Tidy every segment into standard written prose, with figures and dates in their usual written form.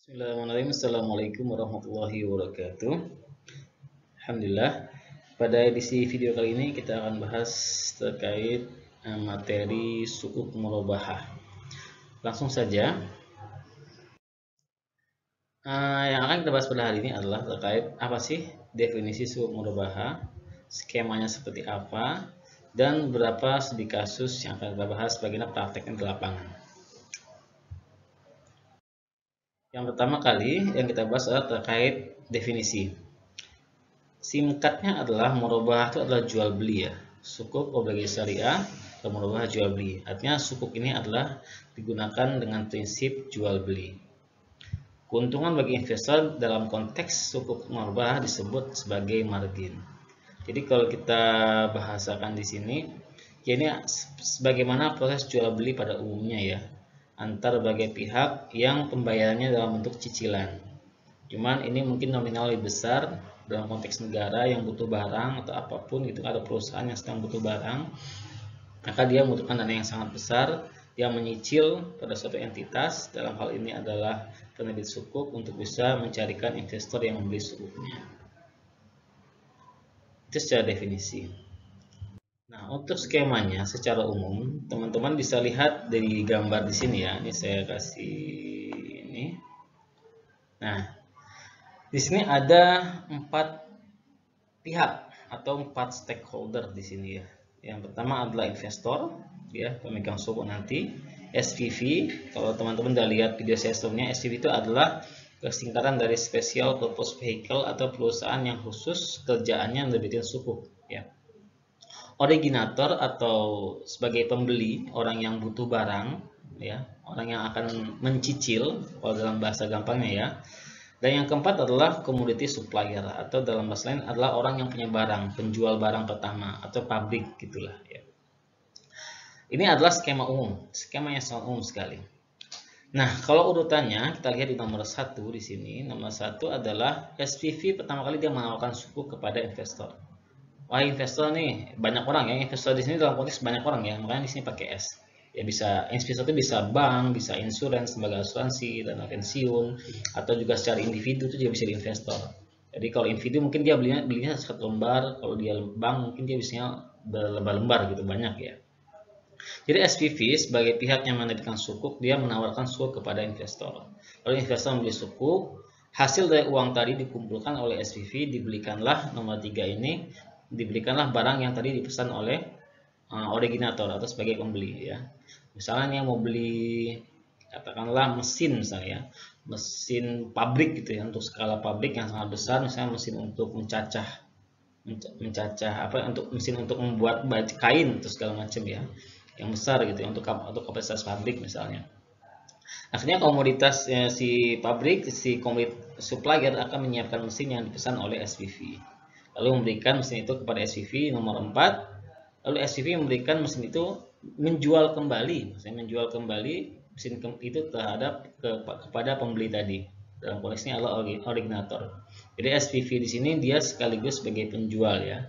Bismillahirrahmanirrahim. Assalamualaikum warahmatullahi wabarakatuh. Alhamdulillah, pada edisi video kali ini kita akan bahas terkait materi sukuk murabahah. Langsung saja, yang akan kita bahas pada hari ini adalah terkait apa sih definisi sukuk murabahah, skemanya seperti apa, dan beberapa studi kasus yang akan kita bahas bagaimana prakteknya di lapangan. Yang pertama kali yang kita bahas adalah terkait definisi. Singkatnya adalah murabahah itu adalah jual beli ya. Sukuk obligasi syariah atau murabahah jual beli. Artinya sukuk ini adalah digunakan dengan prinsip jual beli. Keuntungan bagi investor dalam konteks sukuk murabahah disebut sebagai margin. Jadi kalau kita bahasakan di sini, ya ini sebagaimana proses jual beli pada umumnya ya, antar berbagai pihak yang pembayarannya dalam bentuk cicilan. Cuman ini mungkin nominal lebih besar dalam konteks negara yang butuh barang atau apapun gitu, ada perusahaan yang sedang butuh barang, maka dia membutuhkan dana yang sangat besar yang menyicil pada suatu entitas, dalam hal ini adalah penerbit sukuk, untuk bisa mencarikan investor yang membeli sukuknya. Itu secara definisi. Nah, untuk skemanya secara umum, teman-teman bisa lihat dari gambar di sini ya. Ini saya kasih ini. Nah, di sini ada 4 pihak atau 4 stakeholder di sini ya. Yang pertama adalah investor, ya, pemegang sukuk nanti. SPV, kalau teman-teman udah lihat video saya sebelumnya, SPV itu adalah kesingkatan dari Special Purpose Vehicle atau perusahaan yang khusus kerjaannya nerbitin sukuk, ya. Originator atau sebagai pembeli, orang yang butuh barang, ya, orang yang akan mencicil, kalau dalam bahasa gampangnya ya. Dan yang keempat adalah commodity supplier, atau dalam bahasa lain adalah orang yang punya barang, penjual barang pertama atau pabrik gitulah ya. Ini adalah skema umum, skema yang sangat umum sekali. Nah, kalau urutannya kita lihat di nomor 1 di sini. Nomor 1 adalah SPV, pertama kali dia menawarkan suku kepada investor. Wah, investor nih banyak orang ya, investor di sini dalam konteks banyak orang ya, makanya di sini pakai S. Ya, bisa investor itu bisa bank, bisa insurance, lembaga asuransi, dana pensiun, atau juga secara individu itu juga bisa di investor. Jadi kalau individu mungkin dia belinya satu lembar, kalau dia bank mungkin dia bisa berlembar-lembar gitu, banyak ya. Jadi SPV sebagai pihak yang menerbitkan sukuk, dia menawarkan sukuk kepada investor. Lalu investor membeli sukuk, hasil dari uang tadi dikumpulkan oleh SPV, dibelikanlah nomor 3 ini, diberikanlah barang yang tadi dipesan oleh originator atau sebagai pembeli ya. Misalnya yang mau beli katakanlah mesin misalnya, mesin pabrik gitu ya, untuk skala pabrik yang sangat besar, misalnya mesin untuk mencacah apa, untuk mesin untuk membuat baju kain atau segala macam ya, yang besar gitu ya, untuk kapasitas pabrik misalnya. Akhirnya komoditas si pabrik, si supplier akan menyiapkan mesin yang dipesan oleh SPV, lalu memberikan mesin itu kepada SPV nomor 4, lalu SPV memberikan mesin itu menjual kembali, mesin itu terhadap kepada pembeli tadi. Dalam konteks ini adalah originator. Jadi SPV di sini dia sekaligus sebagai penjual ya.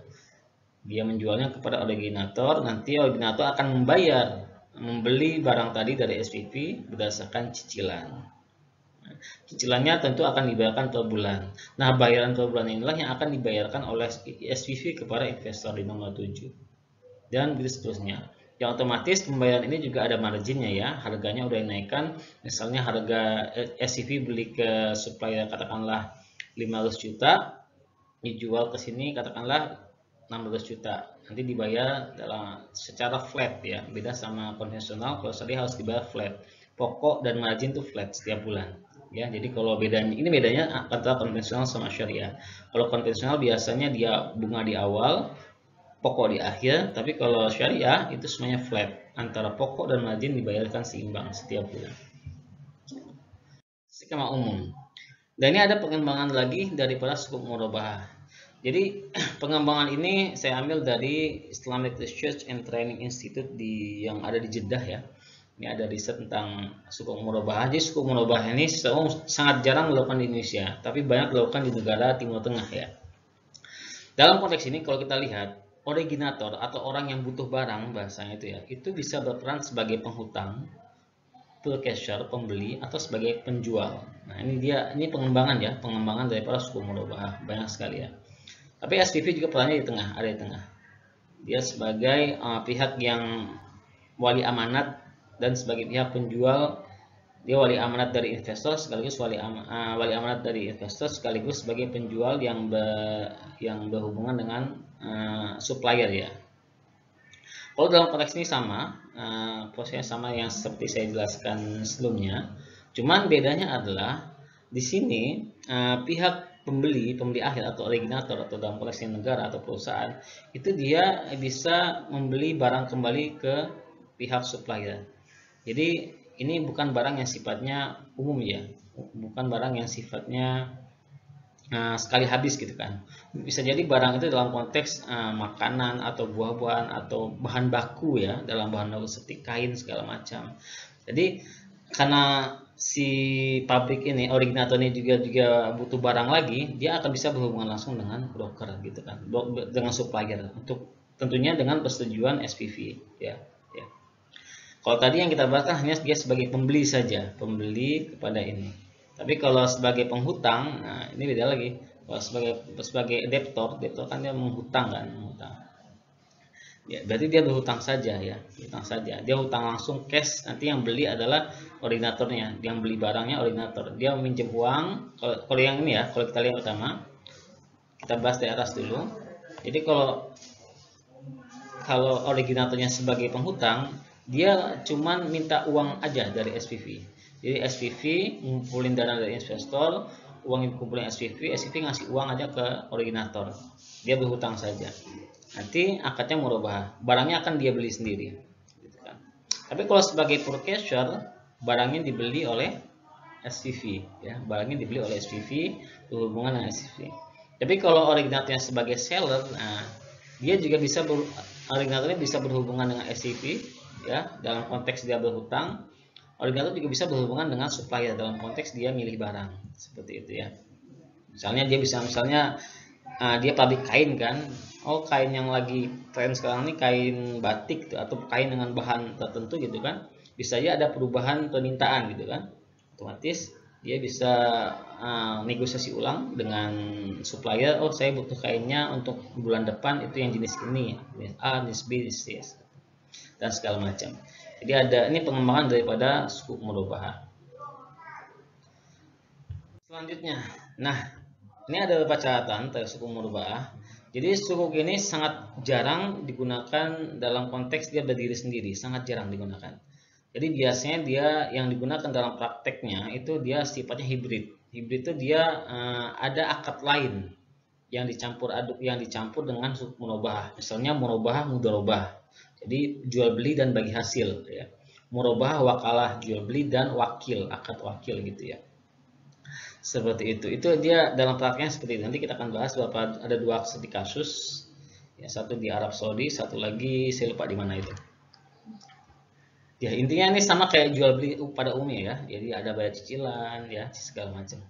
Dia menjualnya kepada originator, nanti originator akan membeli barang tadi dari SPV berdasarkan cicilan. Cicilannya tentu akan dibayarkan per bulan. Nah, bayaran per bulan inilah yang akan dibayarkan oleh SPV kepada investor di nomor 7. Dan begitu seterusnya. Yang otomatis pembayaran ini juga ada marginnya ya, harganya udah dinaikkan. Misalnya harga SPV beli ke supplier katakanlah 500 juta, dijual ke sini katakanlah 16 juta. Nanti dibayar secara flat ya, beda sama konvensional. Kalau syariah harus dibayar flat. Pokok dan margin tuh flat setiap bulan. Ya, jadi kalau bedanya antara konvensional sama syariah. Kalau konvensional biasanya dia bunga di awal, pokok di akhir, tapi kalau syariah itu semuanya flat, antara pokok dan margin dibayarkan seimbang setiap bulan. Skema umum. Dan ini ada pengembangan lagi daripada sukuk murabahah. Jadi pengembangan ini saya ambil dari Islamic Research and Training Institute yang ada di Jeddah ya. Ini ada riset tentang sukuk murabahah. Jadi sukuk murabahah ini sangat jarang dilakukan di Indonesia, tapi banyak dilakukan di negara Timur Tengah ya. Dalam konteks ini kalau kita lihat, originator atau orang yang butuh barang bahasanya itu ya, itu bisa berperan sebagai penghutang purchaser, pembeli, atau sebagai penjual. Nah, ini pengembangan ya, pengembangan daripada suku murabahah banyak sekali ya. Tapi SPV juga perannya di tengah, ada di tengah. Dia sebagai pihak yang wali amanat dan sebagai pihak penjual. Dia wali amanat dari investor sekaligus wali amanat dari investor sekaligus sebagai penjual yang berhubungan dengan supplier ya. Kalau dalam konteks ini sama, prosesnya sama yang seperti saya jelaskan sebelumnya. Cuman bedanya adalah di sini pihak pembeli akhir atau originator atau dalam konteks negara atau perusahaan itu dia bisa membeli barang kembali ke pihak supplier. Jadi ini bukan barang yang sifatnya umum ya, bukan barang yang sifatnya sekali habis gitu kan. Bisa jadi barang itu dalam konteks makanan atau buah-buahan atau bahan baku ya, dalam bahan baku seperti kain segala macam. Jadi karena si pabrik ini, originator ini juga butuh barang lagi, dia akan bisa berhubungan langsung dengan broker gitu kan, dengan supplier untuk tentunya dengan persetujuan SPV ya. Kalau tadi yang kita bahas kan hanya dia sebagai pembeli saja, pembeli kepada ini. Tapi kalau sebagai penghutang, nah ini beda lagi. Kalau sebagai debtor kan dia menghutang kan, menghutang. Ya, berarti dia berhutang saja ya, hutang saja. Dia hutang langsung cash. Nanti yang beli adalah originatornya, yang beli barangnya originator. Dia meminjam uang. Kalau yang ini ya, kalau kita lihat pertama, kita bahas dari atas dulu. Jadi kalau originatornya sebagai penghutang, dia cuman minta uang aja dari SPV. Jadi SPV ngumpulin dana dari investor, uang yang dikumpulin SPV ngasih uang aja ke originator. Dia berhutang saja. Nanti akadnya murabahah, barangnya akan dia beli sendiri. Gitu kan. Tapi kalau sebagai purchaser, barangnya dibeli oleh SPV, ya, barangnya dibeli oleh SPV berhubungan dengan SPV. Tapi kalau originatornya sebagai seller, nah dia juga bisa originatornya bisa berhubungan dengan SPV. Ya, dalam konteks dia berhutang, originator juga bisa berhubungan dengan supplier dalam konteks dia milih barang seperti itu ya. Misalnya dia pabrik kain kan, kain yang lagi tren sekarang ini kain batik atau kain dengan bahan tertentu gitu kan, bisa aja ada perubahan permintaan gitu kan, otomatis dia bisa negosiasi ulang dengan supplier. Saya butuh kainnya untuk bulan depan itu yang jenis ini, jenis A, jenis B, jenis C dan segala macam. Jadi ini pengembangan daripada suku murabahah. Selanjutnya, nah ini ada beberapa catatan tentang suku murabahah. Jadi suku ini sangat jarang digunakan dalam konteks dia berdiri sendiri, sangat jarang digunakan. Jadi biasanya dia yang digunakan dalam prakteknya itu dia sifatnya hibrid. Hibrid itu dia ada akad lain yang dicampur dengan suku murabahah. Misalnya murabahah mudharabah. Jadi jual beli dan bagi hasil ya. Murabahah wakalah, jual beli dan wakil, akad wakil gitu ya. Seperti itu. Itu dia dalam prakteknya seperti itu. Nanti kita akan bahas ada 2 kasus. Ya, satu di Arab Saudi, satu lagi saya lupa di mana itu. Ya, intinya ini sama kayak jual beli pada umumnya ya. Jadi ada bayar cicilan ya, segala macam.